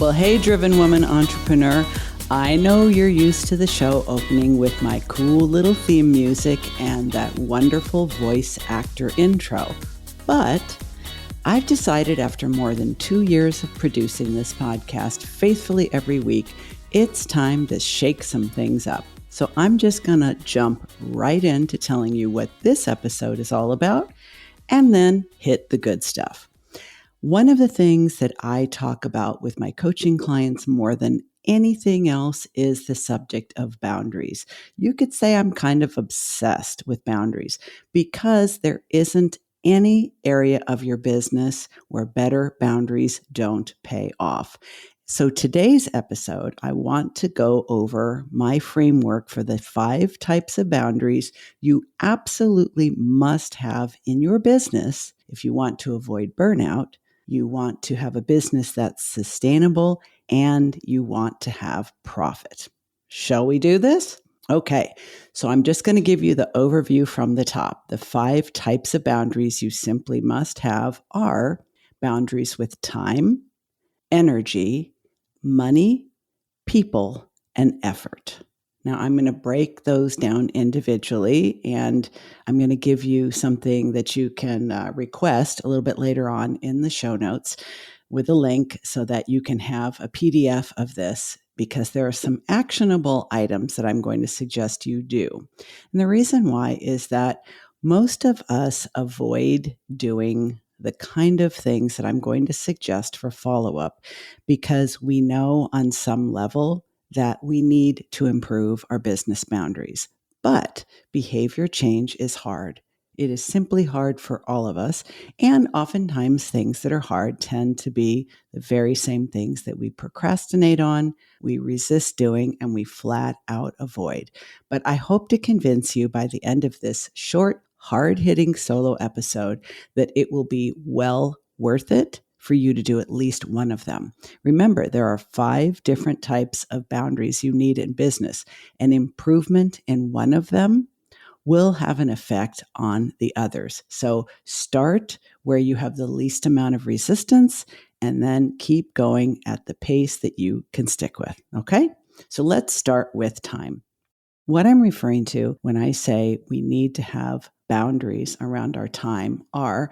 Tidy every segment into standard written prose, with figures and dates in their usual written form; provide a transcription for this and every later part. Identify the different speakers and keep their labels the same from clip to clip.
Speaker 1: Well, hey, driven woman entrepreneur. I know you're used to the show opening with my cool little theme music and that wonderful voice actor intro. But I've decided after more than 2 years of producing this podcast faithfully every week, it's time to shake some things up. So I'm just going to jump right into telling you what this episode is all about and then hit the good stuff. One of the things that I talk about with my coaching clients more than anything else is the subject of boundaries. You could say I'm kind of obsessed with boundaries because there isn't any area of your business where better boundaries don't pay off. So today's episode, I want to go over my framework for the 5 types of boundaries you absolutely must have in your business if you want to avoid burnout, you want to have a business that's sustainable, and you want to have profit. Shall we do this? Okay, so I'm just going to give you the overview from the top. The 5 types of boundaries you simply must have are boundaries with time, energy, money, people, and effort. Now, I'm going to break those down individually, and I'm going to give you something that you can request a little bit later on in the show notes with a link so that you can have a PDF of this, because there are some actionable items that I'm going to suggest you do. And the reason why is that most of us avoid doing the kind of things that I'm going to suggest for follow-up because we know on some level that we need to improve our business boundaries. But behavior change is hard. It is simply hard for all of us. And oftentimes things that are hard tend to be the very same things that we procrastinate on, we resist doing, and we flat out avoid. But I hope to convince you by the end of this short, hard-hitting solo episode that it will be well worth it for you to do at least one of them. Remember, there are 5 different types of boundaries you need in business. An improvement in one of them will have an effect on the others. So start where you have the least amount of resistance and then keep going at the pace that you can stick with. Okay? So let's start with time. What I'm referring to when I say we need to have boundaries around our time are: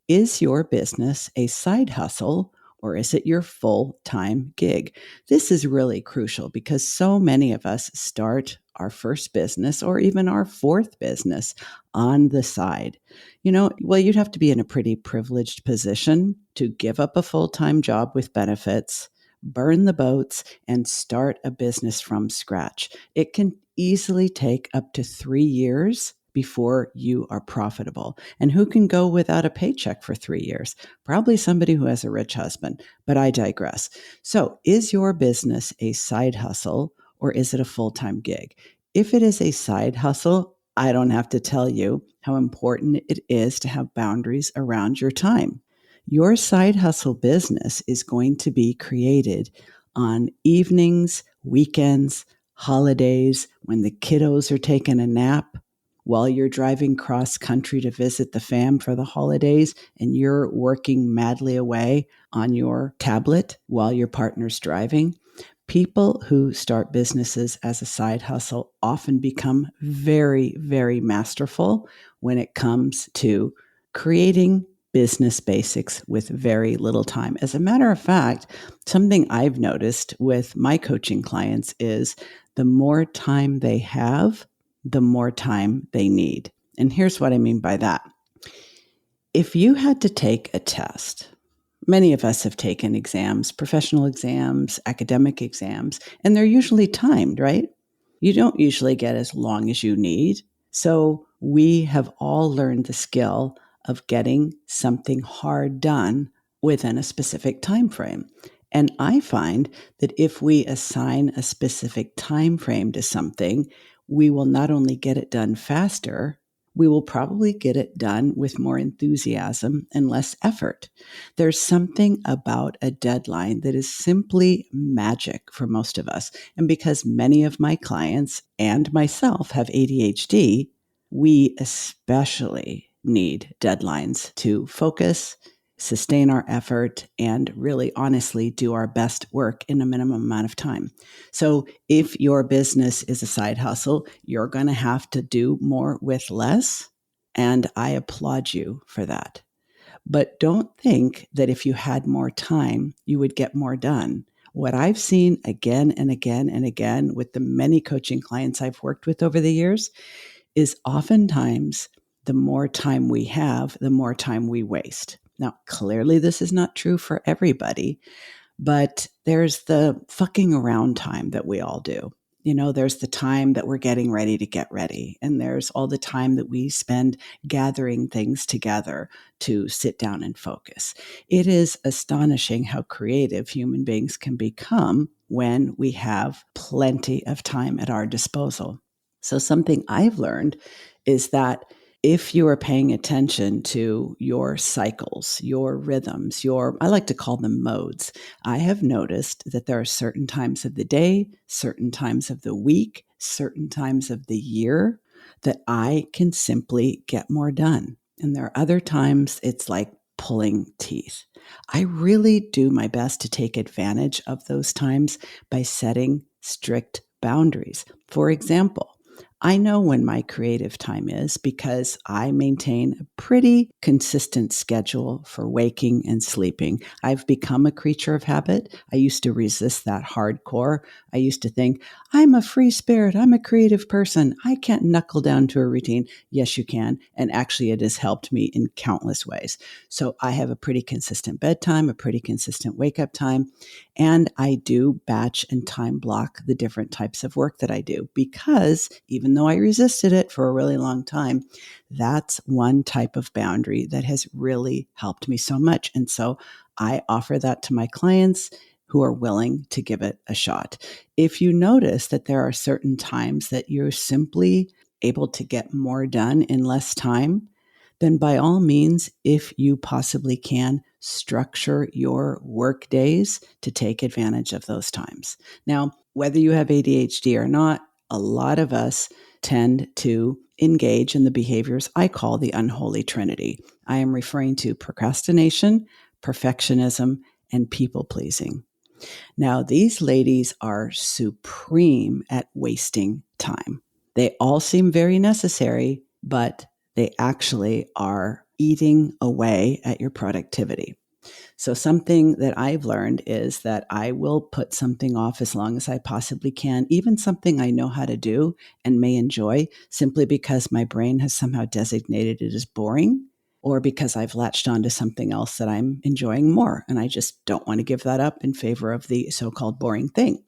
Speaker 1: is your business a side hustle or is it your full-time gig? This is really crucial because so many of us start our first business or even our 4th business on the side. You'd have to be in a pretty privileged position to give up a full-time job with benefits, burn the boats, and start a business from scratch. It can easily take up to 3 years before you are profitable. And who can go without a paycheck for 3 years? Probably somebody who has a rich husband, but I digress. So, is your business a side hustle or is it a full-time gig? If it is a side hustle, I don't have to tell you how important it is to have boundaries around your time. Your side hustle business is going to be created on evenings, weekends, holidays, when the kiddos are taking a nap, while you're driving cross country to visit the fam for the holidays, and you're working madly away on your tablet while your partner's driving. People who start businesses as a side hustle often become very, very masterful when it comes to creating business basics with very little time. As a matter of fact, something I've noticed with my coaching clients is the more time they have, the more time they need. And here's what I mean by that. If you had to take a test, many of us have taken exams, professional exams, academic exams, and they're usually timed, right? You don't usually get as long as you need. So we have all learned the skill of getting something hard done within a specific time frame. And I find that if we assign a specific time frame to something, we will not only get it done faster, we will probably get it done with more enthusiasm and less effort. There's something about a deadline that is simply magic for most of us. And because many of my clients and myself have ADHD, we especially need deadlines to focus sustain our effort, and really honestly do our best work in a minimum amount of time. So if your business is a side hustle, you're going to have to do more with less. And I applaud you for that. But don't think that if you had more time, you would get more done. What I've seen again and again and again with the many coaching clients I've worked with over the years is oftentimes the more time we have, the more time we waste. Now, clearly, this is not true for everybody, but there's the fucking around time that we all do. There's the time that we're getting ready to get ready. And there's all the time that we spend gathering things together to sit down and focus. It is astonishing how creative human beings can become when we have plenty of time at our disposal. So, something I've learned is that if you are paying attention to your cycles, your rhythms, I like to call them modes, I have noticed that there are certain times of the day, certain times of the week, certain times of the year that I can simply get more done. And there are other times it's like pulling teeth. I really do my best to take advantage of those times by setting strict boundaries. For example, I know when my creative time is because I maintain a pretty consistent schedule for waking and sleeping. I've become a creature of habit. I used to resist that hardcore. I used to think, I'm a free spirit. I'm a creative person. I can't knuckle down to a routine. Yes, you can. And actually, it has helped me in countless ways. So I have a pretty consistent bedtime, a pretty consistent wake up time. And I do batch and time block the different types of work that I do because even though I resisted it for a really long time, that's one type of boundary that has really helped me so much. And so I offer that to my clients who are willing to give it a shot. If you notice that there are certain times that you're simply able to get more done in less time, then by all means, if you possibly can, structure your work days to take advantage of those times. Now, whether you have ADHD or not, a lot of us tend to engage in the behaviors I call the unholy trinity. I am referring to procrastination, perfectionism, and people pleasing. Now, these ladies are supreme at wasting time. They all seem very necessary, but they actually are eating away at your productivity. So something that I've learned is that I will put something off as long as I possibly can, even something I know how to do and may enjoy, simply because my brain has somehow designated it as boring or because I've latched onto something else that I'm enjoying more. And I just don't want to give that up in favor of the so-called boring thing.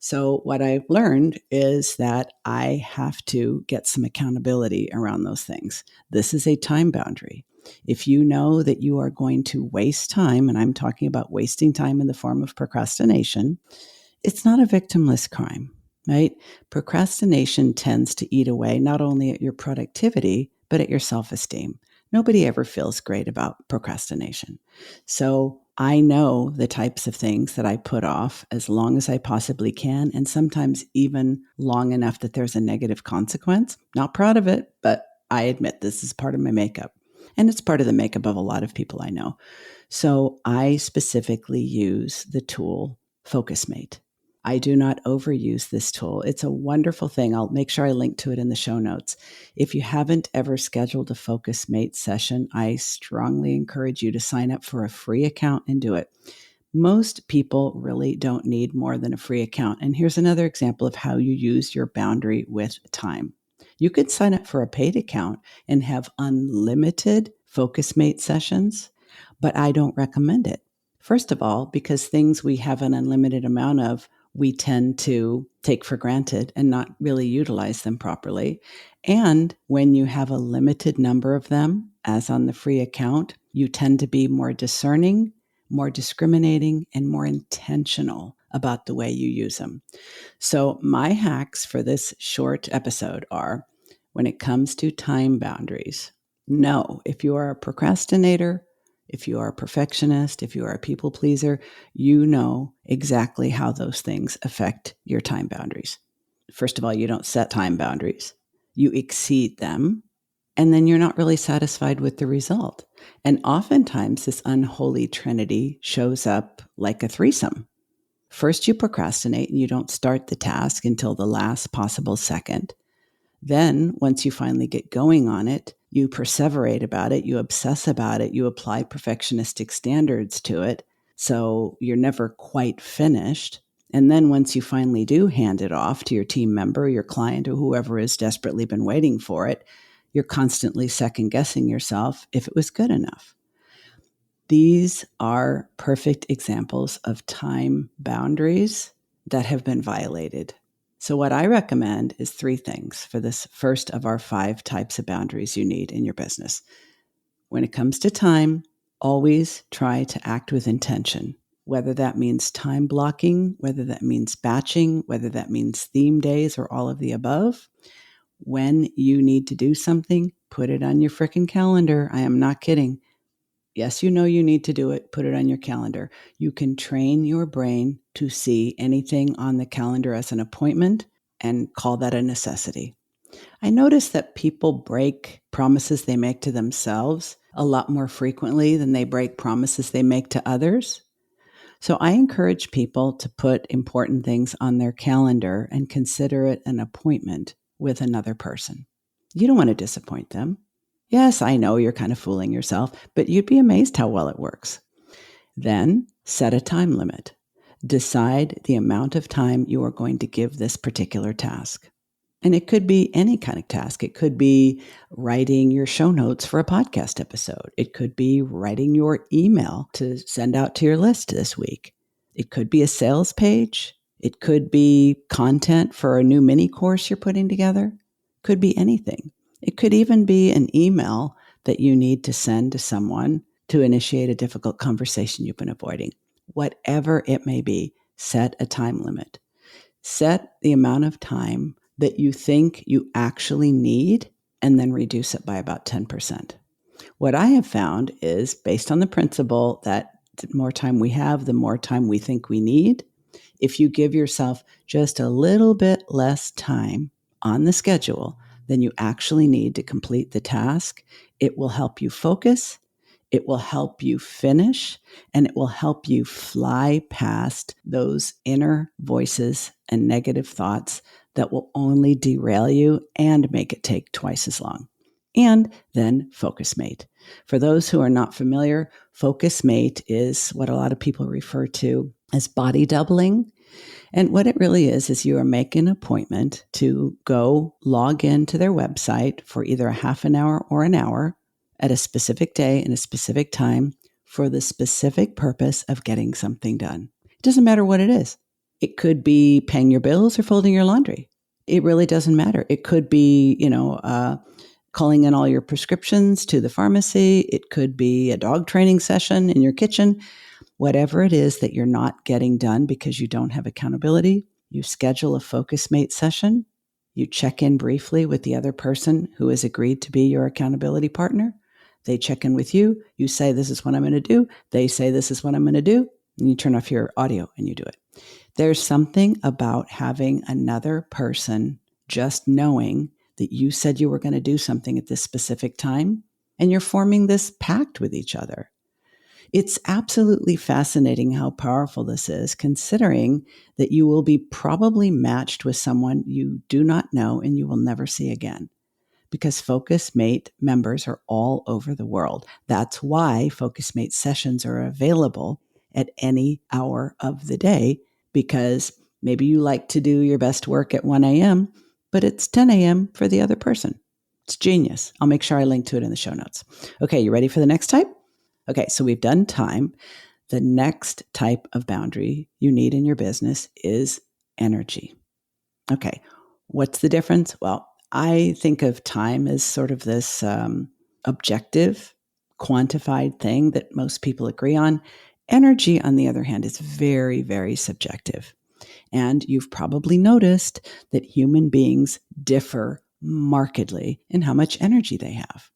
Speaker 1: So what I've learned is that I have to get some accountability around those things. This is a time boundary. If you know that you are going to waste time, and I'm talking about wasting time in the form of procrastination, it's not a victimless crime, right? Procrastination tends to eat away not only at your productivity, but at your self-esteem. Nobody ever feels great about procrastination. So I know the types of things that I put off as long as I possibly can, and sometimes even long enough that there's a negative consequence. Not proud of it, but I admit this is part of my makeup. And it's part of the makeup of a lot of people I know. So I specifically use the tool FocusMate. I do not overuse this tool. It's a wonderful thing. I'll make sure I link to it in the show notes. If you haven't ever scheduled a FocusMate session, I strongly encourage you to sign up for a free account and do it. Most people really don't need more than a free account. And here's another example of how you use your boundary with time. You could sign up for a paid account and have unlimited FocusMate sessions, but I don't recommend it. First of all, because things we have an unlimited amount of, we tend to take for granted and not really utilize them properly. And when you have a limited number of them, as on the free account, you tend to be more discerning, more discriminating, and more intentional about the way you use them. So my hacks for this short episode are, when it comes to time boundaries, know if you are a procrastinator, if you are a perfectionist, if you are a people pleaser, you know exactly how those things affect your time boundaries. First of all, you don't set time boundaries. You exceed them. And then you're not really satisfied with the result. And oftentimes, this unholy trinity shows up like a threesome. First, you procrastinate and you don't start the task until the last possible second. Then, once you finally get going on it, you perseverate about it, you obsess about it, you apply perfectionistic standards to it. So you're never quite finished. And then once you finally do hand it off to your team member, your client, or whoever has desperately been waiting for it, you're constantly second guessing yourself if it was good enough. These are perfect examples of time boundaries that have been violated. So, what I recommend is 3 things for this first of our 5 types of boundaries you need in your business. When it comes to time, always try to act with intention, whether that means time blocking, whether that means batching, whether that means theme days, or all of the above. When you need to do something, put it on your frickin' calendar. I am not kidding. Yes, you know you need to do it. Put it on your calendar. You can train your brain to see anything on the calendar as an appointment and call that a necessity. I notice that people break promises they make to themselves a lot more frequently than they break promises they make to others. So I encourage people to put important things on their calendar and consider it an appointment with another person. You don't want to disappoint them. Yes, I know you're kind of fooling yourself, but you'd be amazed how well it works. Then set a time limit. Decide the amount of time you are going to give this particular task. And it could be any kind of task. It could be writing your show notes for a podcast episode. It could be writing your email to send out to your list this week. It could be a sales page. It could be content for a new mini course you're putting together. It could be anything. It could even be an email that you need to send to someone to initiate a difficult conversation you've been avoiding. Whatever it may be, set a time limit. Set the amount of time that you think you actually need and then reduce it by about 10%. What I have found is based on the principle that the more time we have, the more time we think we need. If you give yourself just a little bit less time on the schedule than you actually need to complete the task, it will help you focus, it will help you finish, and it will help you fly past those inner voices and negative thoughts that will only derail you and make it take twice as long. And then Focus Mate. For those who are not familiar, Focus Mate is what a lot of people refer to as body doubling. And what it really is you are making an appointment to go log into their website for either a half an hour or an hour at a specific day and a specific time for the specific purpose of getting something done. It doesn't matter what it is. It could be paying your bills or folding your laundry. It really doesn't matter. It could be, calling in all your prescriptions to the pharmacy. It could be a dog training session in your kitchen. Whatever it is that you're not getting done because you don't have accountability, you schedule a Focus Mate session. You check in briefly with the other person who has agreed to be your accountability partner. They check in with you. You say, this is what I'm going to do. They say, this is what I'm going to do. And you turn off your audio and you do it. There's something about having another person just knowing that you said you were going to do something at this specific time, and you're forming this pact with each other. It's absolutely fascinating how powerful this is, considering that you will be probably matched with someone you do not know and you will never see again. Because Focus Mate members are all over the world. That's why Focus Mate sessions are available at any hour of the day, because maybe you like to do your best work at 1 a.m., but it's 10 a.m. for the other person. It's genius. I'll make sure I link to it in the show notes. Okay, you ready for the next type? Okay, so we've done time. The next type of boundary you need in your business is energy. Okay, what's the difference? Well, I think of time as sort of this objective, quantified thing that most people agree on. Energy, on the other hand, is very, very subjective. And you've probably noticed that human beings differ markedly in how much energy they have.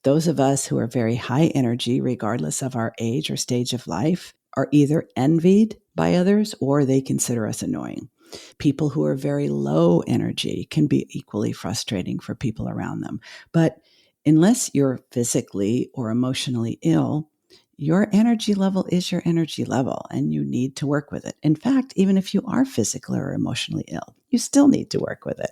Speaker 1: Those of us who are very high energy, regardless of our age or stage of life, are either envied by others or they consider us annoying. People who are very low energy can be equally frustrating for people around them. But Unless you're physically or emotionally ill, your energy level is your energy level and you need to work with it. In fact, even if you are physically or emotionally ill, you still need to work with it.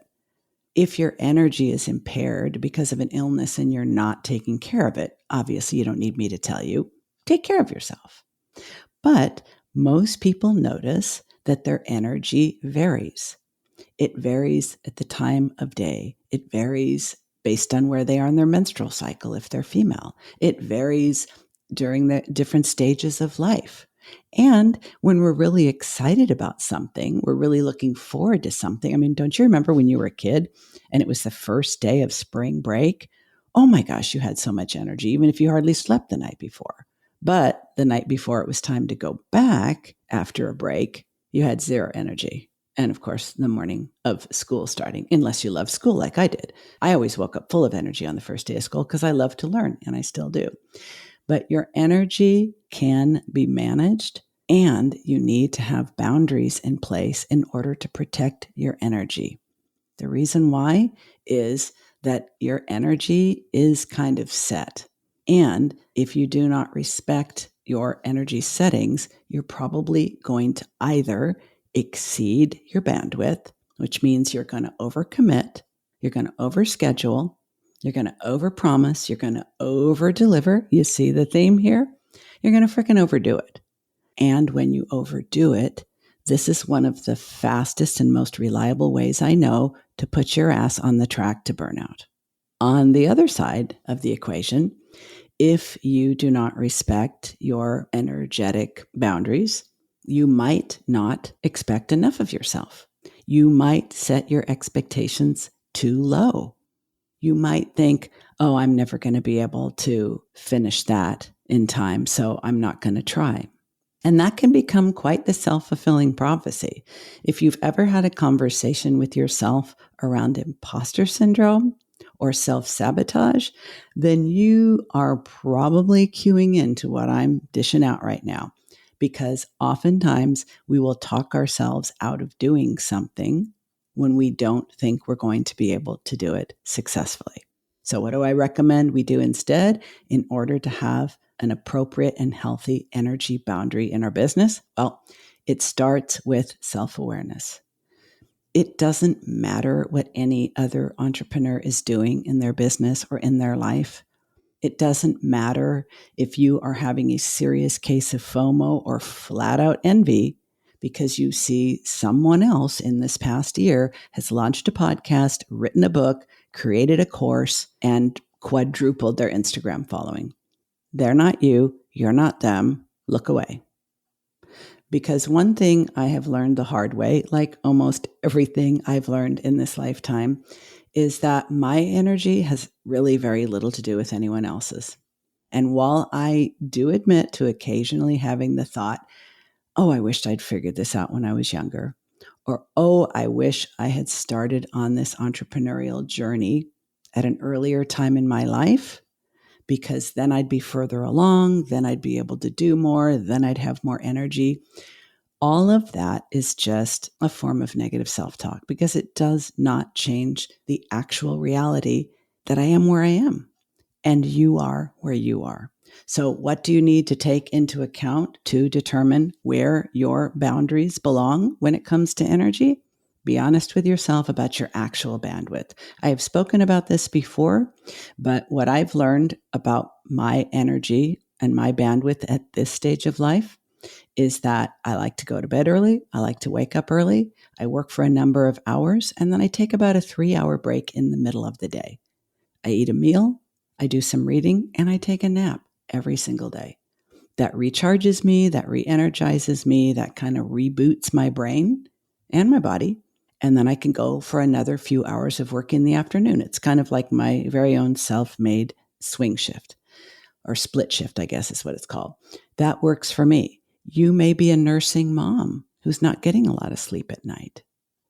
Speaker 1: If your energy is impaired because of an illness and you're not taking care of it, obviously you don't need me to tell you, take care of yourself. But most people notice that their energy varies. It varies at the time of day. It varies based on where they are in their menstrual cycle if they're female. It varies during the different stages of life. And when we're really excited about something, we're really looking forward to something. I mean, don't you remember when you were a kid and it was the first day of spring break? Oh my gosh, you had so much energy, even if you hardly slept the night before. But the night before it was time to go back after a break, you had zero energy. And of course, the morning of school starting, unless you love school like I did. I always woke up full of energy on the first day of school because I love to learn, and I still do. But your energy can be managed, and you need to have boundaries in place in order to protect your energy. The reason why is that your energy is kind of set. And if you do not respect your energy settings, you're probably going to either exceed your bandwidth, which means you're going to overcommit, you're going to overschedule, you're going to overpromise, you're going to overdeliver. You see the theme here? You're going to freaking overdo it. And when you overdo it, this is one of the fastest and most reliable ways I know to put your ass on the track to burnout. On the other side of the equation, if you do not respect your energetic boundaries, you might not expect enough of yourself. You might set your expectations too low. You might think, oh, I'm never going to be able to finish that in time, so I'm not going to try. And that can become quite the self-fulfilling prophecy. If you've ever had a conversation with yourself around imposter syndrome or self-sabotage, then you are probably cueing into what I'm dishing out right now. Because oftentimes we will talk ourselves out of doing something when we don't think we're going to be able to do it successfully. So what do I recommend we do instead in order to have an appropriate and healthy energy boundary in our business? Well, it starts with self-awareness. It doesn't matter what any other entrepreneur is doing in their business or in their life. It doesn't matter if you are having a serious case of FOMO or flat out envy because you see someone else in this past year has launched a podcast, written a book, created a course, and quadrupled their Instagram following. They're not you. You're not them. Look away. Because one thing I have learned the hard way, like almost everything I've learned in this lifetime, is that my energy has really very little to do with anyone else's. And while I do admit to occasionally having the thought, oh, I wished I'd figured this out when I was younger, or oh, I wish I had started on this entrepreneurial journey at an earlier time in my life, because then I'd be further along, then I'd be able to do more, then I'd have more energy. All of that is just a form of negative self-talk because it does not change the actual reality that I am where I am and you are where you are. So what do you need to take into account to determine where your boundaries belong when it comes to energy? Be honest with yourself about your actual bandwidth. I have spoken about this before, but what I've learned about my energy and my bandwidth at this stage of life is that I like to go to bed early. I like to wake up early. I work for a number of hours, and then I take about a 3-hour break in the middle of the day. I eat a meal, I do some reading, and I take a nap every single day. That recharges me, that re-energizes me, that kind of reboots my brain and my body. And then I can go for another few hours of work in the afternoon. It's kind of like my very own self-made swing shift or split shift, I guess is what it's called. That works for me. You may be a nursing mom who's not getting a lot of sleep at night.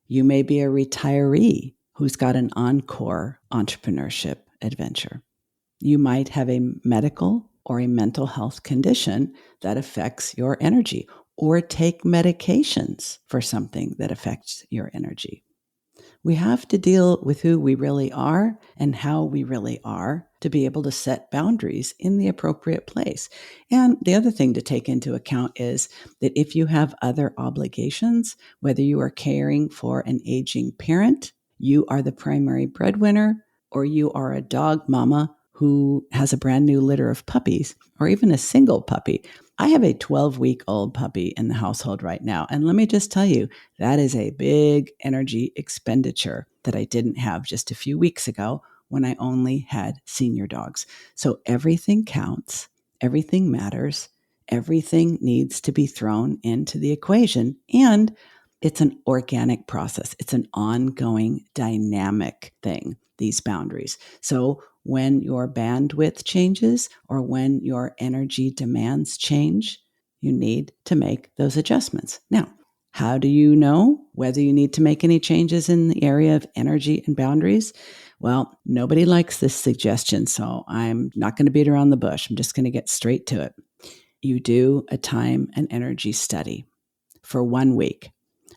Speaker 1: You may be a retiree who's got an encore entrepreneurship adventure. You might have a medical or a mental health condition that affects your energy, or take medications for something that affects your energy. We have to deal with who we really are and how we really are to be able to set boundaries in the appropriate place. And the other thing to take into account is that if you have other obligations, whether you are caring for an aging parent, you are the primary breadwinner, or you are a dog mama who has a brand new litter of puppies, or even a single puppy. I have a 12-week-old puppy in the household right now. And let me just tell you, that is a big energy expenditure that I didn't have just a few weeks ago when I only had senior dogs. So everything counts, everything matters, everything needs to be thrown into the equation. And it's an organic process. It's an ongoing dynamic thing, these boundaries. So when your bandwidth changes or when your energy demands change, you need to make those adjustments. Now, how do you know whether you need to make any changes in the area of energy and boundaries? Well, nobody likes this suggestion, so I'm not going to beat around the bush. I'm just going to get straight to it. You do a time and energy study for 1 week.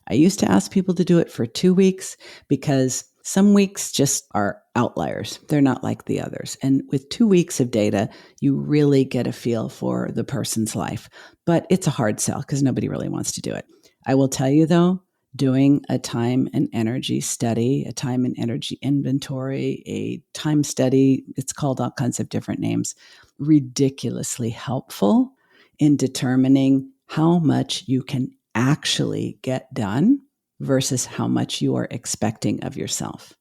Speaker 1: I used to ask people to do it for 2 weeks because some weeks just are outliers. They're not like the others. And with 2 weeks of data, you really get a feel for the person's life. But it's a hard sell because nobody really wants to do it. I will tell you though, doing a time and energy study, a time and energy inventory, a time study, it's called all kinds of different names, ridiculously helpful in determining how much you can actually get done versus how much you are expecting of yourself.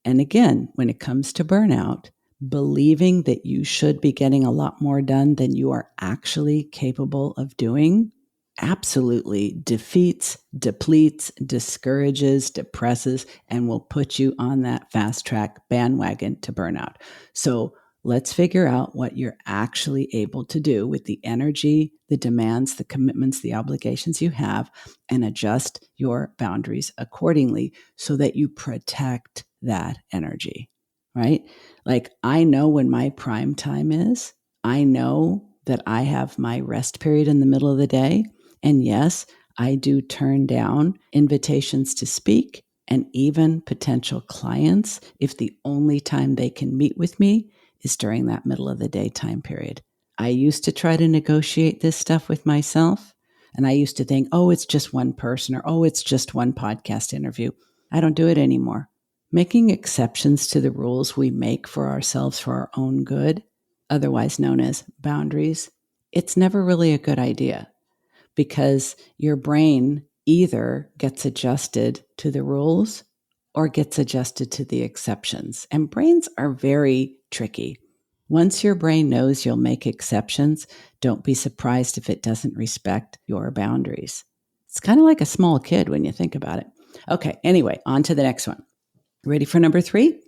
Speaker 1: And again, when it comes to burnout, believing that you should be getting a lot more done than you are actually capable of doing absolutely defeats, depletes, discourages, depresses, and will put you on that fast track bandwagon to burnout. So let's figure out what you're actually able to do with the energy, the demands, the commitments, the obligations you have, and adjust your boundaries accordingly so that you protect that energy, right? Like I know when my prime time is, I know that I have my rest period in the middle of the day. And yes, I do turn down invitations to speak and even potential clients if the only time they can meet with me is during that middle of the day time period. I used to try to negotiate this stuff with myself. And I used to think, oh, it's just one person or, oh, it's just one podcast interview. I don't do it anymore. Making exceptions to the rules we make for ourselves for our own good, otherwise known as boundaries, it's never really a good idea because your brain either gets adjusted to the rules or gets adjusted to the exceptions. And brains are very tricky. Once your brain knows you'll make exceptions, don't be surprised if it doesn't respect your boundaries. It's kind of like a small kid when you think about it. Okay, anyway, on to the next one. Ready for number 3?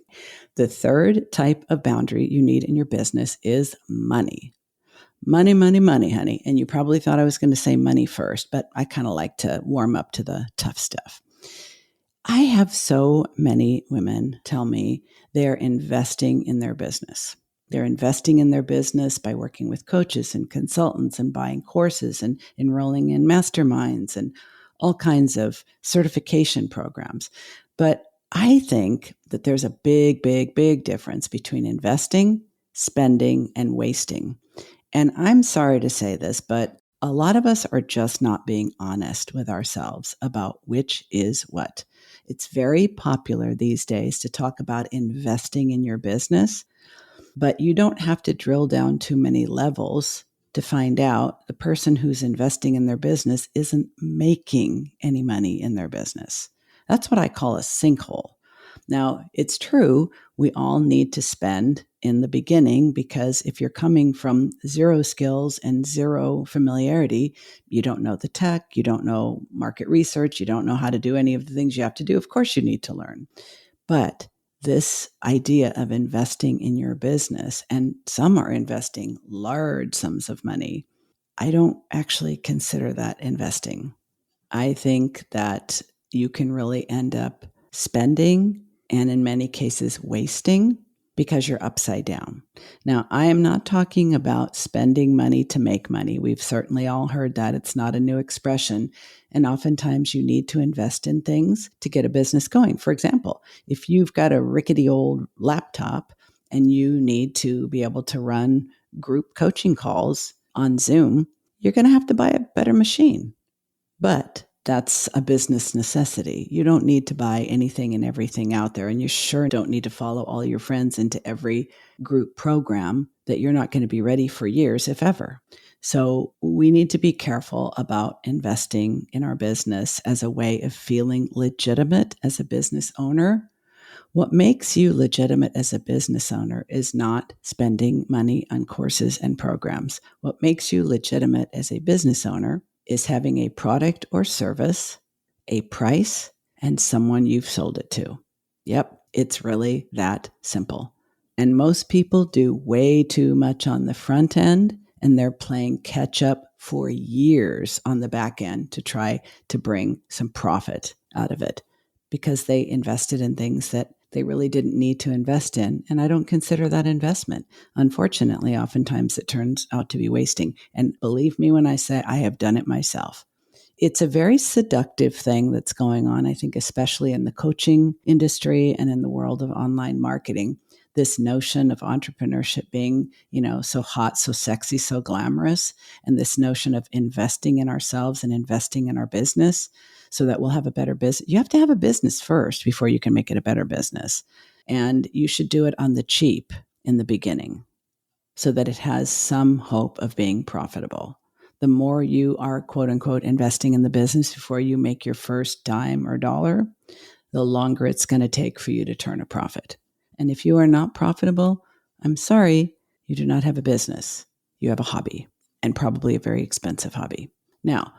Speaker 1: The third type of boundary you need in your business is money. Money, money, money, honey. And you probably thought I was going to say money first, but I kind of like to warm up to the tough stuff. I have so many women tell me they're investing in their business. They're investing in their business by working with coaches and consultants and buying courses and enrolling in masterminds and all kinds of certification programs. But I think that there's a big, big, big difference between investing, spending, and wasting. And I'm sorry to say this, but a lot of us are just not being honest with ourselves about which is what. It's very popular these days to talk about investing in your business, but you don't have to drill down too many levels to find out the person who's investing in their business isn't making any money in their business. That's what I call a sinkhole. Now, it's true, we all need to spend in the beginning because if you're coming from zero skills and zero familiarity, you don't know the tech, you don't know market research, you don't know how to do any of the things you have to do. Of course, you need to learn. But this idea of investing in your business, and some are investing large sums of money, I don't actually consider that investing. I think that you can really end up spending and in many cases wasting because you're upside down. Now, I am not talking about spending money to make money. We've certainly all heard that. It's not a new expression. And oftentimes you need to invest in things to get a business going. For example, if you've got a rickety old laptop and you need to be able to run group coaching calls on Zoom, you're going to have to buy a better machine. But that's a business necessity. You don't need to buy anything and everything out there. And you sure don't need to follow all your friends into every group program that you're not going to be ready for years, if ever. So we need to be careful about investing in our business as a way of feeling legitimate as a business owner. What makes you legitimate as a business owner is not spending money on courses and programs. What makes you legitimate as a business owner is having a product or service, a price, and someone you've sold it to. Yep, it's really that simple. And most people do way too much on the front end, and they're playing catch up for years on the back end to try to bring some profit out of it because they invested in things that they really didn't need to invest in. And I don't consider that investment. Unfortunately, oftentimes it turns out to be wasting. And believe me when I say I have done it myself. It's a very seductive thing that's going on, I think, especially in the coaching industry and in the world of online marketing. This notion of entrepreneurship being, so hot, so sexy, so glamorous, and this notion of investing in ourselves and investing in our business so that we'll have a better business. You have to have a business first before you can make it a better business. And you should do it on the cheap in the beginning so that it has some hope of being profitable. The more you are, quote unquote, investing in the business before you make your first dime or dollar, the longer it's going to take for you to turn a profit. And if you are not profitable, I'm sorry, you do not have a business. You have a hobby, and probably a very expensive hobby. Now,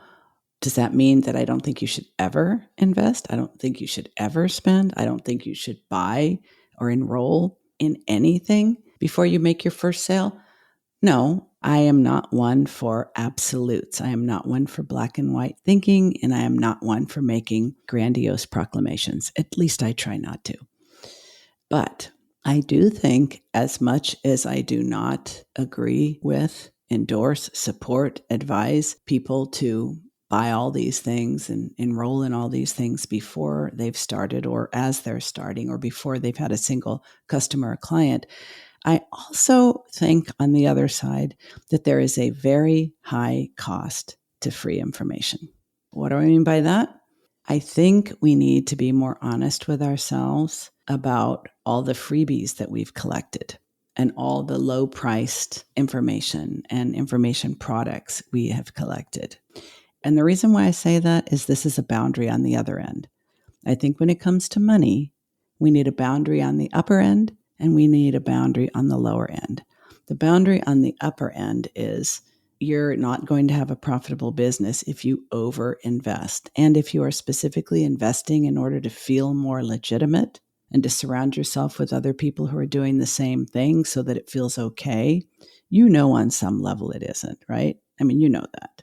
Speaker 1: does that mean that I don't think you should ever invest? I don't think you should ever spend. I don't think you should buy or enroll in anything before you make your first sale? No, I am not one for absolutes. I am not one for black and white thinking, and I am not one for making grandiose proclamations. At least I try not to. But I do think, as much as I do not agree with, endorse, support, advise people to buy all these things and enroll in all these things before they've started or as they're starting or before they've had a single customer or client, I also think on the other side that there is a very high cost to free information. What do I mean by that? I think we need to be more honest with ourselves about all the freebies that we've collected and all the low-priced information and information products we have collected. And the reason why I say that is this is a boundary on the other end. I think when it comes to money, we need a boundary on the upper end and we need a boundary on the lower end. The boundary on the upper end is you're not going to have a profitable business if you overinvest. And if you are specifically investing in order to feel more legitimate and to surround yourself with other people who are doing the same thing so that it feels okay, on some level it isn't, right? I mean, you know that.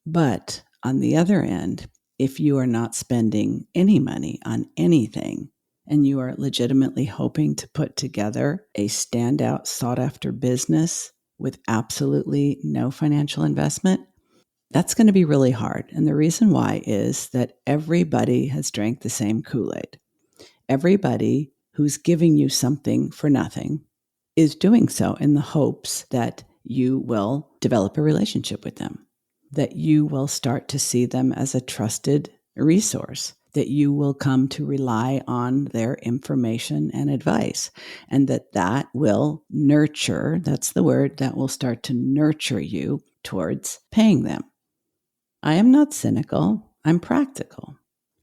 Speaker 1: But on the other end, if you are not spending any money on anything and you are legitimately hoping to put together a standout, sought-after business with absolutely no financial investment, that's going to be really hard. And the reason why is that everybody has drank the same Kool-Aid. Everybody who's giving you something for nothing is doing so in the hopes that you will develop a relationship with them, that you will start to see them as a trusted resource, that you will come to rely on their information and advice, and that will nurture, that's the word, that will start to nurture you towards paying them. I am not cynical, I'm practical.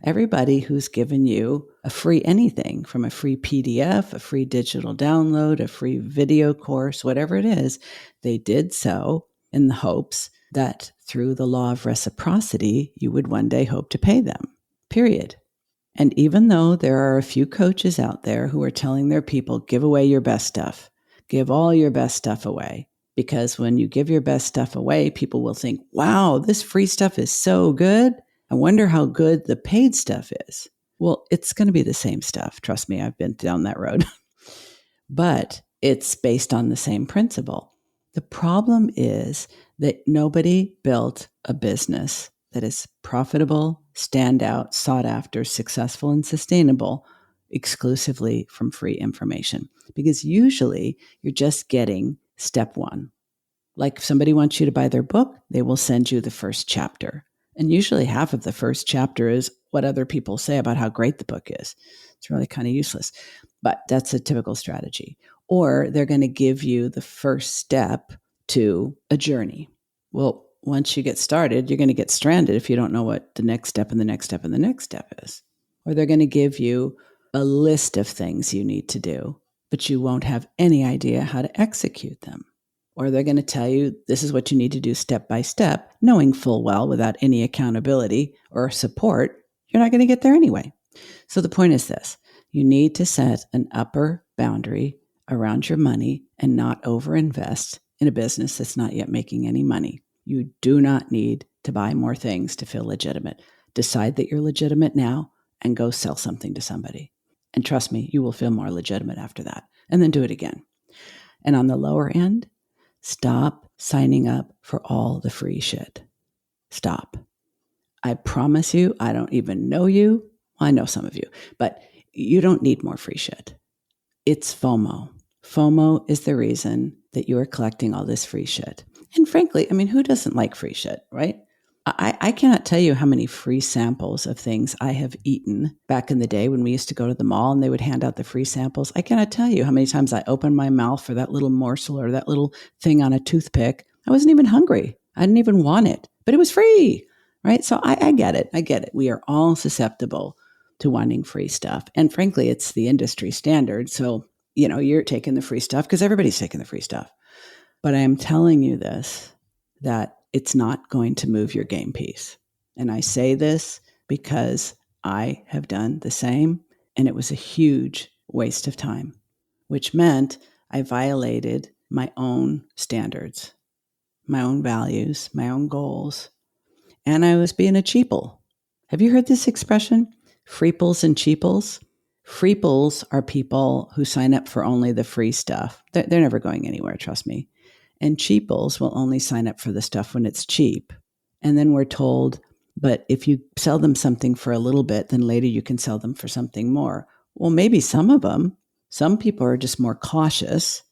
Speaker 1: Everybody who's given you a free anything, from a free PDF, a free digital download, a free video course, whatever it is, they did so in the hopes that through the law of reciprocity, you would one day hope to pay them, period. And even though there are a few coaches out there who are telling their people, give away your best stuff, give all your best stuff away, because when you give your best stuff away, people will think, wow, this free stuff is so good. I wonder how good the paid stuff is. Well, it's going to be the same stuff. Trust me, I've been down that road. But it's based on the same principle. The problem is that nobody built a business that is profitable, stand out, sought after, successful, and sustainable exclusively from free information, because usually you're just getting step one. Like if somebody wants you to buy their book, they will send you the first chapter. And usually half of the first chapter is what other people say about how great the book is. It's really kind of useless, but that's a typical strategy. Or they're going to give you the first step to a journey. Well, once you get started, you're going to get stranded if you don't know what the next step and the next step and the next step is. Or they're going to give you a list of things you need to do, but you won't have any idea how to execute them. Or they're going to tell you this is what you need to do step by step, knowing full well without any accountability or support, you're not going to get there anyway. So the point is this: you need to set an upper boundary around your money and not overinvest in a business that's not yet making any money. You do not need to buy more things to feel legitimate. Decide that you're legitimate now and go sell something to somebody. And trust me, you will feel more legitimate after that. And then do it again. And on the lower end, stop signing up for all the free shit. Stop. I promise you, I don't even know you. Well, I know some of you, but you don't need more free shit. It's FOMO. FOMO is the reason that you are collecting all this free shit. And frankly, I mean, who doesn't like free shit, right? I cannot tell you how many free samples of things I have eaten back in the day when we used to go to the mall and they would hand out the free samples. I cannot tell you how many times I opened my mouth for that little morsel or that little thing on a toothpick. I wasn't even hungry. I didn't even want it, but it was free, right? So I get it. I get it. We are all susceptible to wanting free stuff. And frankly, it's the industry standard. So, you're taking the free stuff because everybody's taking the free stuff. But I am telling you this, that it's not going to move your game piece. And I say this because I have done the same, and it was a huge waste of time, which meant I violated my own standards, my own values, my own goals, and I was being a cheaple. Have you heard this expression? Freeples and cheaples? Freeples are people who sign up for only the free stuff. They're never going anywhere, trust me. And cheaples will only sign up for the stuff when it's cheap. And then we're told, but if you sell them something for a little bit, then later you can sell them for something more. Well, maybe some of them. Some people are just more cautious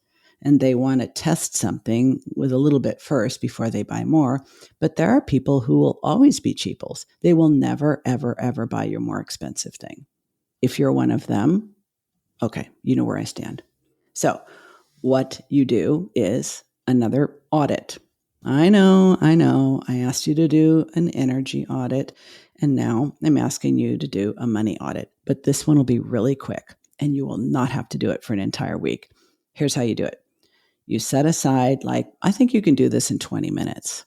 Speaker 1: and they want to test something with a little bit first before they buy more. But there are people who will always be cheaples. They will never, ever, ever buy your more expensive thing. If you're one of them, okay, you know where I stand. So what you do is another audit. I know. I asked you to do an energy audit, and now I'm asking you to do a money audit. But this one will be really quick, and you will not have to do it for an entire week. Here's how you do it. You set aside, I think you can do this in 20 minutes.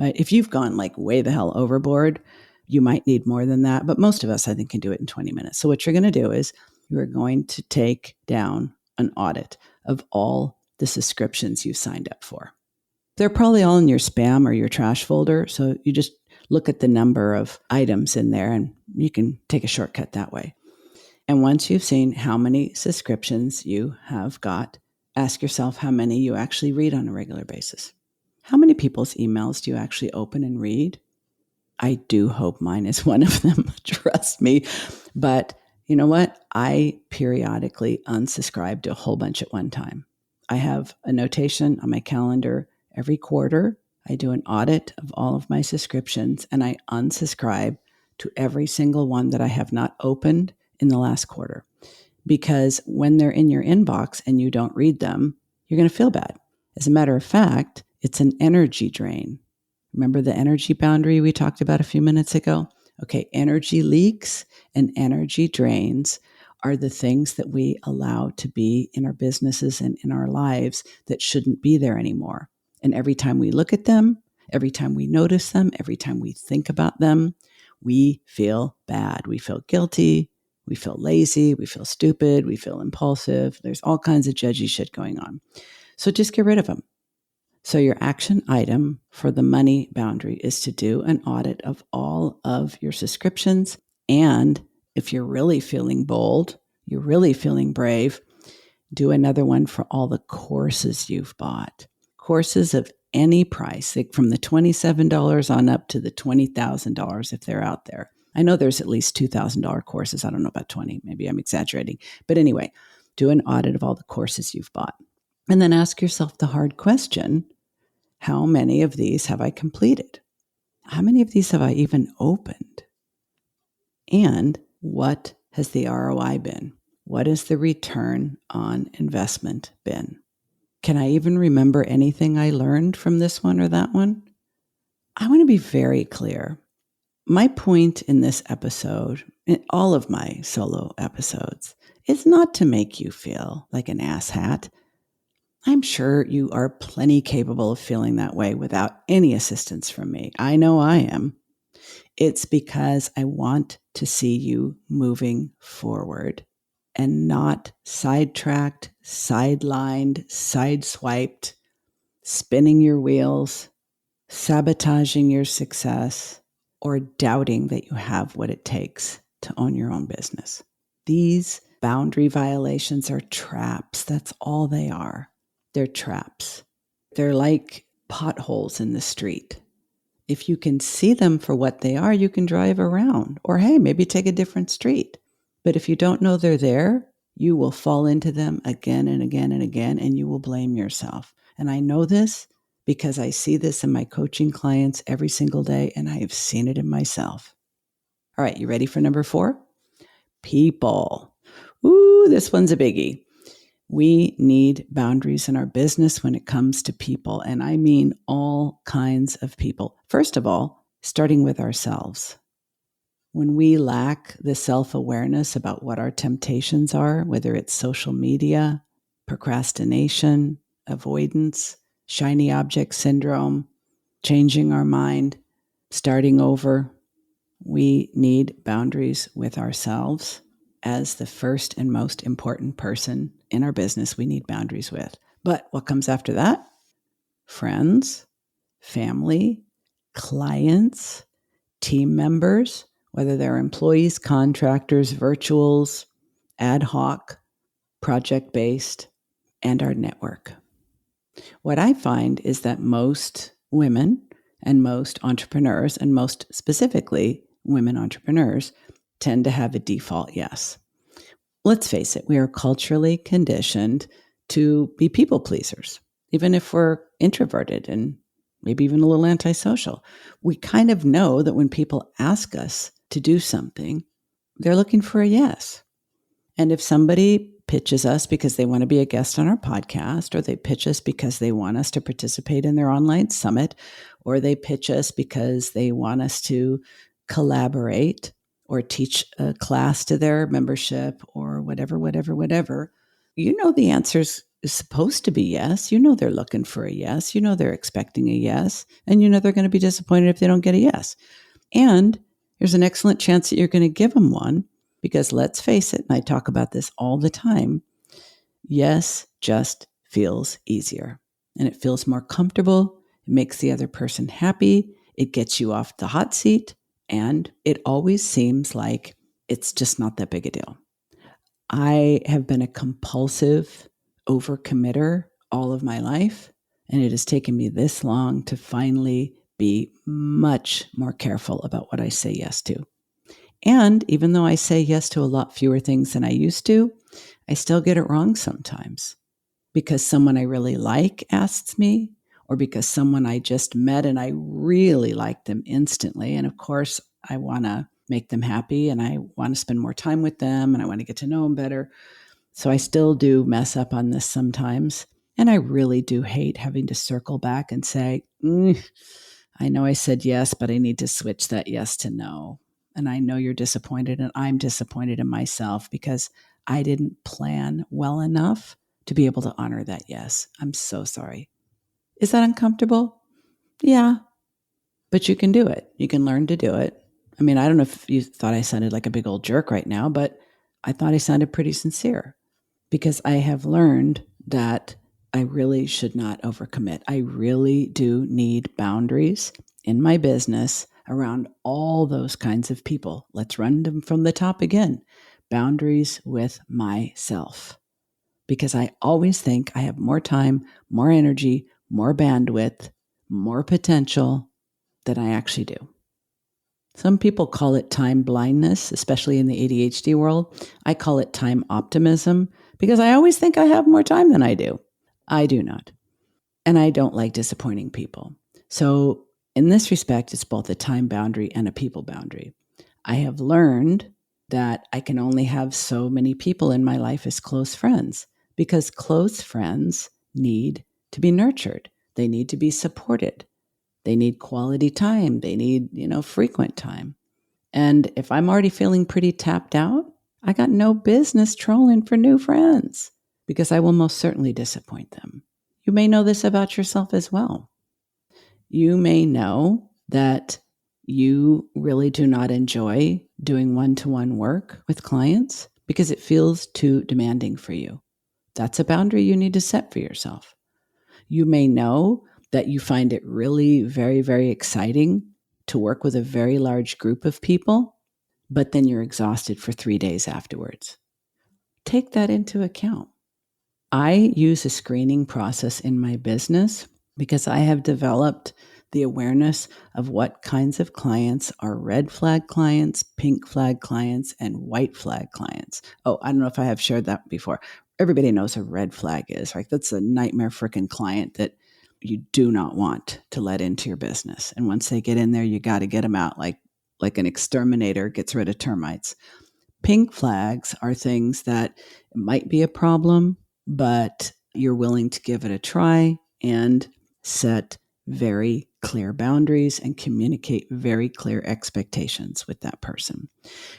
Speaker 1: Right? If you've gone way the hell overboard, you might need more than that. But most of us, I think, can do it in 20 minutes. So what you're going to do is you're going to take down an audit of all the subscriptions you signed up for. They're probably all in your spam or your trash folder. So you just look at the number of items in there and you can take a shortcut that way. And once you've seen how many subscriptions you have got, ask yourself how many you actually read on a regular basis. How many people's emails do you actually open and read? I do hope mine is one of them, trust me. But you know what? I periodically unsubscribe to a whole bunch at one time. I have a notation on my calendar every quarter. I do an audit of all of my subscriptions and I unsubscribe to every single one that I have not opened in the last quarter. Because when they're in your inbox and you don't read them, you're going to feel bad. As a matter of fact, it's an energy drain. Remember the energy boundary we talked about a few minutes ago? Okay, energy leaks and energy drains are the things that we allow to be in our businesses and in our lives that shouldn't be there anymore. And every time we look at them, every time we notice them, every time we think about them, we feel bad. We feel guilty. We feel lazy. We feel stupid. We feel impulsive. There's all kinds of judgy shit going on. So just get rid of them. So your action item for the money boundary is to do an audit of all of your subscriptions. And if you're really feeling bold, you're really feeling brave, do another one for all the courses you've bought. Courses of any price, from the $27 on up to the $20,000 if they're out there. I know there's at least $2,000 courses. I don't know about 20. Maybe I'm exaggerating. But anyway, do an audit of all the courses you've bought. And then ask yourself the hard question, how many of these have I completed? How many of these have I even opened? And what has the ROI been? What has the return on investment been? Can I even remember anything I learned from this one or that one? I want to be very clear. My point in this episode, in all of my solo episodes, is not to make you feel like an asshat. I'm sure you are plenty capable of feeling that way without any assistance from me. I know I am. It's because I want to see you moving forward and not sidetracked, sidelined, sideswiped, spinning your wheels, sabotaging your success, or doubting that you have what it takes to own your own business. These boundary violations are traps. That's all they are. They're traps. They're like potholes in the street. If you can see them for what they are, you can drive around. Or hey, maybe take a different street. But if you don't know they're there, you will fall into them again and again and again, and you will blame yourself. And I know this because I see this in my coaching clients every single day, and I have seen it in myself. All right, you ready for number 4? People. Ooh, this one's a biggie. We need boundaries in our business when it comes to people, and I mean all kinds of people. First of all, starting with ourselves. When we lack the self-awareness about what our temptations are, whether it's social media, procrastination, avoidance, shiny object syndrome, changing our mind, starting over, we need boundaries with ourselves. As the first and most important person in our business, we need boundaries with. But what comes after that? Friends, family, clients, team members, whether they're employees, contractors, virtuals, ad hoc, project-based, and our network. What I find is that most women and most entrepreneurs, and most specifically women entrepreneurs, tend to have a default yes. Let's face it, we are culturally conditioned to be people pleasers, even if we're introverted and maybe even a little antisocial. We kind of know that when people ask us to do something, they're looking for a yes. And if somebody pitches us because they want to be a guest on our podcast, or they pitch us because they want us to participate in their online summit, or they pitch us because they want us to collaborate or teach a class to their membership or whatever, you know the answer is supposed to be yes. You know they're looking for a yes. You know they're expecting a yes. And you know they're going to be disappointed if they don't get a yes. And there's an excellent chance that you're going to give them one, because let's face it, and I talk about this all the time, yes just feels easier. And it feels more comfortable. It makes the other person happy. It gets you off the hot seat. And it always seems like it's just not that big a deal. I have been a compulsive overcommitter all of my life, and it has taken me this long to finally be much more careful about what I say yes to. And even though I say yes to a lot fewer things than I used to, I still get it wrong sometimes, because someone I really like asks me, or because someone I just met and I really like them instantly. And of course, I want to make them happy, and I want to spend more time with them, and I want to get to know them better. So I still do mess up on this sometimes. And I really do hate having to circle back and say, I know I said yes, but I need to switch that yes to no. And I know you're disappointed, and I'm disappointed in myself because I didn't plan well enough to be able to honor that yes. I'm so sorry. Is that uncomfortable? Yeah, but you can do it. You can learn to do it. I mean, I don't know if you thought I sounded like a big old jerk right now, but I thought I sounded pretty sincere, because I have learned that I really should not overcommit. I really do need boundaries in my business around all those kinds of people. Let's run them from the top again. Boundaries with myself, because I always think I have more time, more energy, more bandwidth, more potential than I actually do. Some people call it time blindness, especially in the ADHD world. I call it time optimism because I always think I have more time than I do. I do not. And I don't like disappointing people. So, in this respect, it's both a time boundary and a people boundary. I have learned that I can only have so many people in my life as close friends because close friends need to be nurtured. They need to be supported. They need quality time. They need, frequent time. And if I'm already feeling pretty tapped out, I got no business trolling for new friends because I will most certainly disappoint them. You may know this about yourself as well. You may know that you really do not enjoy doing one-to-one work with clients because it feels too demanding for you. That's a boundary you need to set for yourself. You may know that you find it really very, very exciting to work with a very large group of people, but then you're exhausted for 3 days afterwards. Take that into account. I use a screening process in my business because I have developed the awareness of what kinds of clients are red flag clients, pink flag clients, and white flag clients. Oh, I don't know if I have shared that before. Everybody knows a red flag is, right? That's a nightmare freaking client that you do not want to let into your business. And once they get in there, you got to get them out like an exterminator gets rid of termites. Pink flags are things that might be a problem, but you're willing to give it a try and set very clear boundaries and communicate very clear expectations with that person.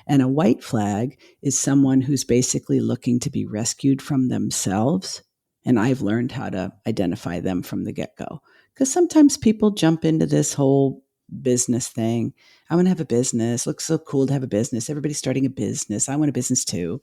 Speaker 1: And a white flag is someone who's basically looking to be rescued from themselves. And I've learned how to identify them from the get-go. Because sometimes people jump into this whole business thing. I want to have a business. Looks so cool to have a business. Everybody's starting a business. I want a business too.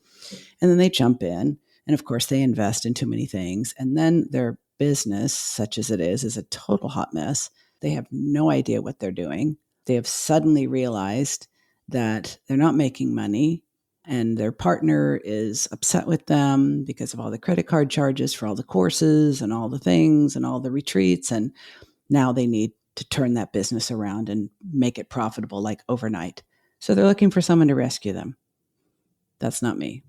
Speaker 1: And then they jump in. And of course, they invest in too many things. And then their business, such as it is a total hot mess. They have no idea what they're doing. They have suddenly realized that they're not making money and their partner is upset with them because of all the credit card charges for all the courses and all the things and all the retreats. And now they need to turn that business around and make it profitable like overnight. So they're looking for someone to rescue them. That's not me.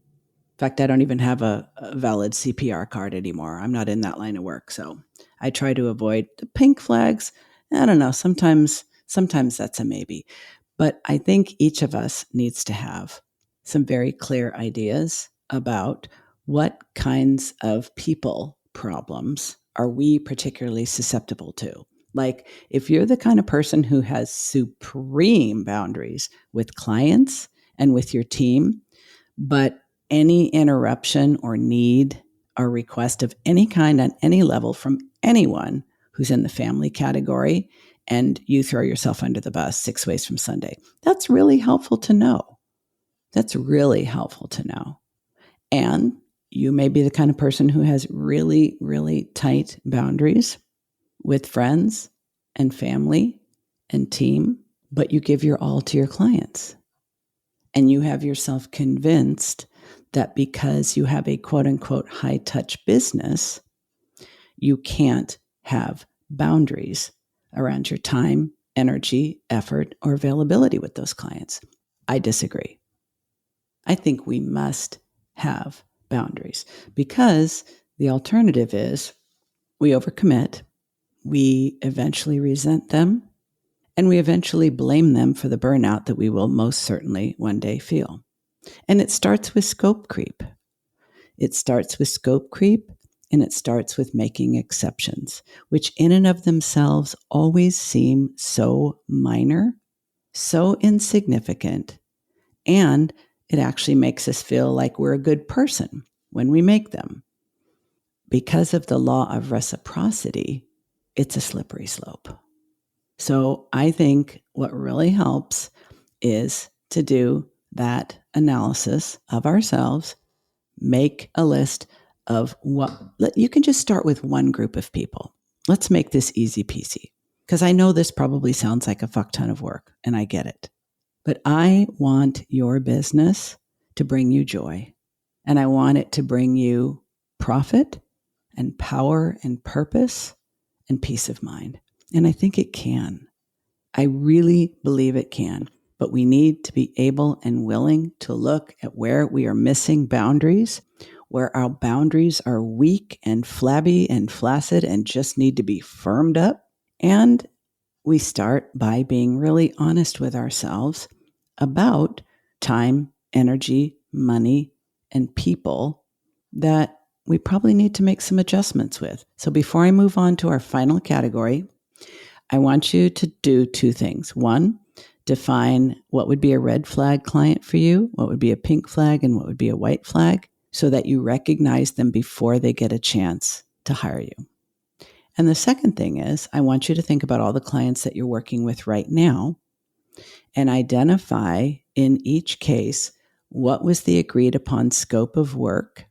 Speaker 1: In fact, I don't even have a valid CPR card anymore. I'm not in that line of work. So I try to avoid the pink flags. I don't know. Sometimes that's a maybe. But I think each of us needs to have some very clear ideas about what kinds of people problems are we particularly susceptible to. Like if you're the kind of person who has supreme boundaries with clients and with your team, but any interruption or need or request of any kind on any level from anyone who's in the family category and you throw yourself under the bus 6 ways from Sunday. That's really helpful to know. That's really helpful to know. And you may be the kind of person who has really, really tight boundaries with friends and family and team, but you give your all to your clients. And you have yourself convinced that because you have a quote unquote high touch business, you can't have boundaries around your time, energy, effort, or availability with those clients. I disagree. I think we must have boundaries because the alternative is we overcommit, we eventually resent them, and we eventually blame them for the burnout that we will most certainly one day feel. And it starts with scope creep. It starts with scope creep, and it starts with making exceptions, which in and of themselves always seem so minor, so insignificant, and it actually makes us feel like we're a good person when we make them. Because of the law of reciprocity, it's a slippery slope. So I think what really helps is to do that analysis of ourselves, make a list of what you can just start with one group of people. Let's make this easy peasy because I know this probably sounds like a fuck ton of work and I get it. But I want your business to bring you joy and I want it to bring you profit and power and purpose and peace of mind. And I think it can. I really believe it can. but we need to be able and willing to look at where we are missing boundaries, where our boundaries are weak and flabby and flaccid and just need to be firmed up. And we start by being really honest with ourselves about time, energy, money, and people that we probably need to make some adjustments with. So before I move on to our final category, I want you to do two things. One, define what would be a red flag client for you, what would be a pink flag, and what would be a white flag, so that you recognize them before they get a chance to hire you. And the second thing is, I want you to think about all the clients that you're working with right now and identify in each case what was the agreed upon scope of work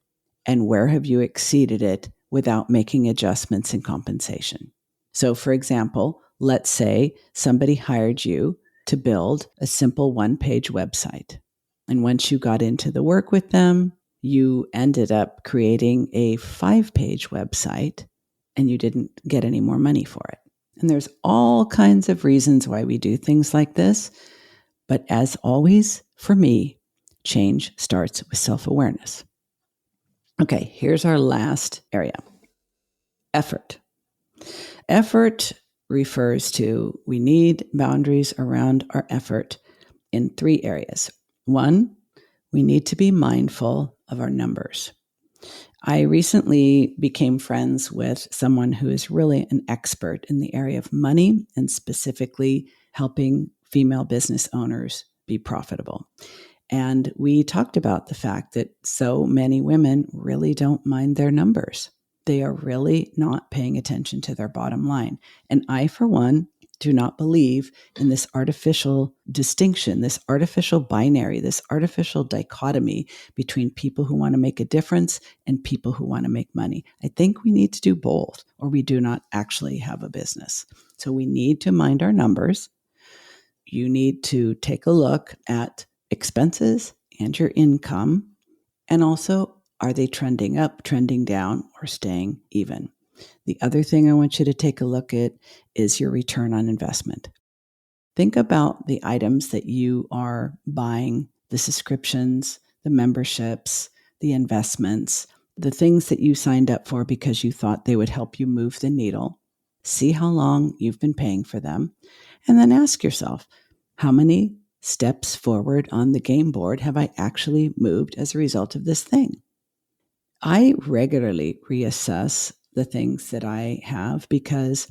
Speaker 1: and where have you exceeded it without making adjustments in compensation. So, for example, let's say somebody hired you to build a simple one-page website. And once you got into the work with them, you ended up creating a 5-page website and you didn't get any more money for it. And there's all kinds of reasons why we do things like this. But as always, for me, change starts with self-awareness. Okay, here's our last area. Effort. Effort refers to we need boundaries around our effort in 3 areas. 1, we need to be mindful of our numbers. I recently became friends with someone who is really an expert in the area of money and specifically helping female business owners be profitable. And we talked about the fact that so many women really don't mind their numbers. They are really not paying attention to their bottom line. And I, for one, do not believe in this artificial distinction, this artificial binary, this artificial dichotomy between people who want to make a difference and people who want to make money. I think we need to do both, or we do not actually have a business. So we need to mind our numbers. You need to take a look at expenses and your income, and also, are they trending up, trending down, or staying even? The other thing I want you to take a look at is your return on investment. Think about the items that you are buying, the subscriptions, the memberships, the investments, the things that you signed up for because you thought they would help you move the needle. See how long you've been paying for them, and then ask yourself, how many steps forward on the game board have I actually moved as a result of this thing? I regularly reassess the things that I have because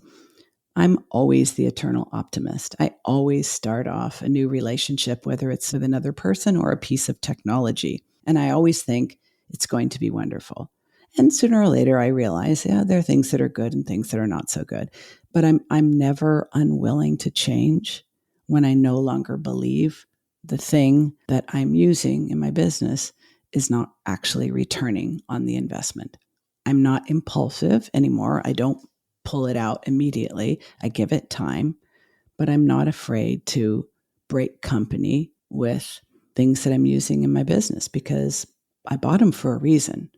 Speaker 1: I'm always the eternal optimist. I always start off a new relationship, whether it's with another person or a piece of technology. And I always think it's going to be wonderful. And sooner or later, I realize, there are things that are good and things that are not so good. But I'm never unwilling to change when I no longer believe the thing that I'm using in my business is not actually returning on the investment. I'm not impulsive anymore. I don't pull it out immediately. I give it time, but I'm not afraid to break company with things that I'm using in my business because I bought them for a reason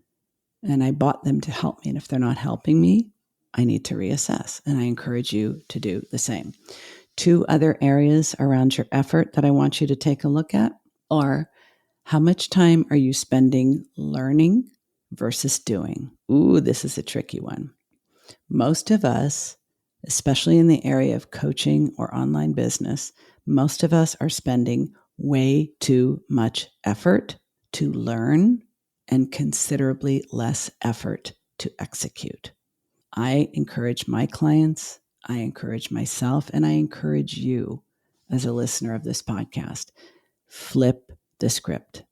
Speaker 1: and I bought them to help me. And if they're not helping me, I need to reassess. And I encourage you to do the same. 2 other areas around your effort that I want you to take a look at are how much time are you spending learning versus doing? Ooh, this is a tricky one. Most of us, especially in the area of coaching or online business, most of us are spending way too much effort to learn and considerably less effort to execute. I encourage my clients, I encourage myself, and I encourage you as a listener of this podcast, flip the script.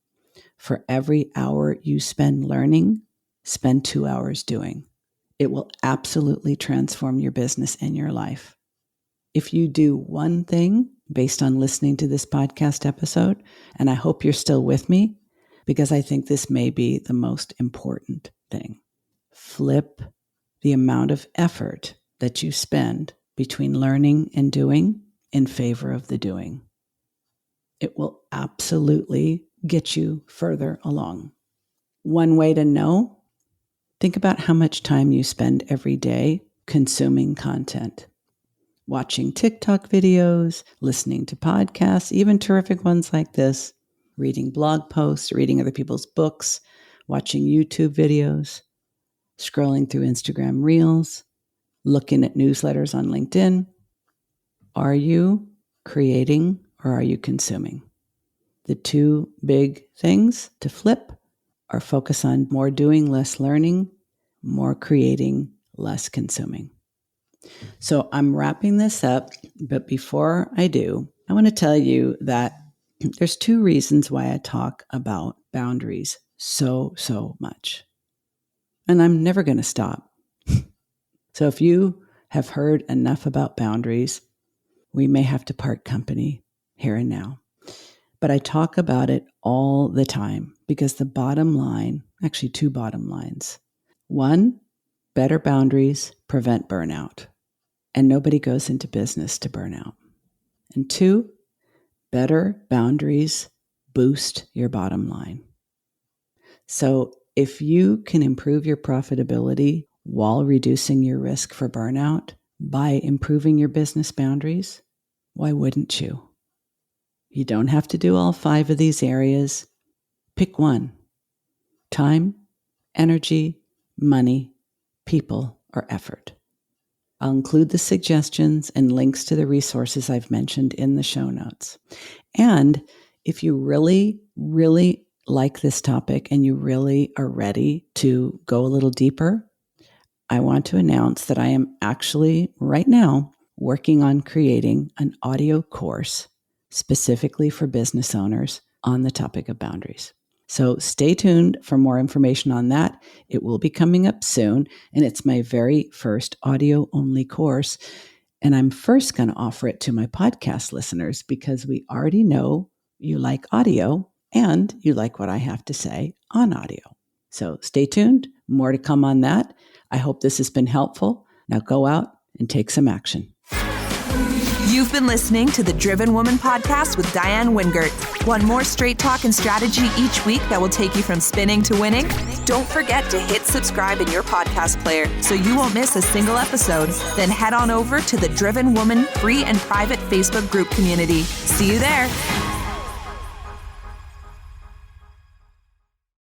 Speaker 1: For every hour you spend learning, spend 2 hours doing. It will absolutely transform your business and your life. If you do one thing based on listening to this podcast episode, and I hope you're still with me because I think this may be the most important thing, flip the amount of effort that you spend between learning and doing in favor of the doing. It will absolutely get you further along. One way to know, think about how much time you spend every day consuming content. watching TikTok videos, listening to podcasts, even terrific ones like this, reading blog posts, reading other people's books, watching YouTube videos, scrolling through Instagram Reels, looking at newsletters on LinkedIn. Are you creating or are you consuming? The two big things to flip are focus on more doing, less learning, more creating, less consuming. So I'm wrapping this up, but before I do, I want to tell you that there's two reasons why I talk about boundaries so much. And I'm never going to stop. So if you have heard enough about boundaries, we may have to part company here and now. But I talk about it all the time because the bottom line, actually two bottom lines. One, better boundaries prevent burnout. And nobody goes into business to burn out. And two, better boundaries boost your bottom line. So if you can improve your profitability while reducing your risk for burnout by improving your business boundaries, why wouldn't you? You don't have to do all 5 of these areas. Pick one: time, energy, money, people, or effort. I'll include the suggestions and links to the resources I've mentioned in the show notes. And if you really like this topic and you really are ready to go a little deeper, I want to announce that I am actually right now working on creating an audio course specifically for business owners on the topic of boundaries. So stay tuned for more information on that. It will be coming up soon, and it's my very first audio-only course. And I'm first going to offer it to my podcast listeners because we already know you like audio and you like what I have to say on audio. So stay tuned. More to come on that. I hope this has been helpful. Now go out and take some action.
Speaker 2: You've been listening to the Driven Woman Podcast with Diane Wingert. Want more straight talk and strategy each week that will take you from spinning to winning? Don't forget to hit subscribe in your podcast player so you won't miss a single episode. Then head on over to the Driven Woman free and private Facebook group community. See you there.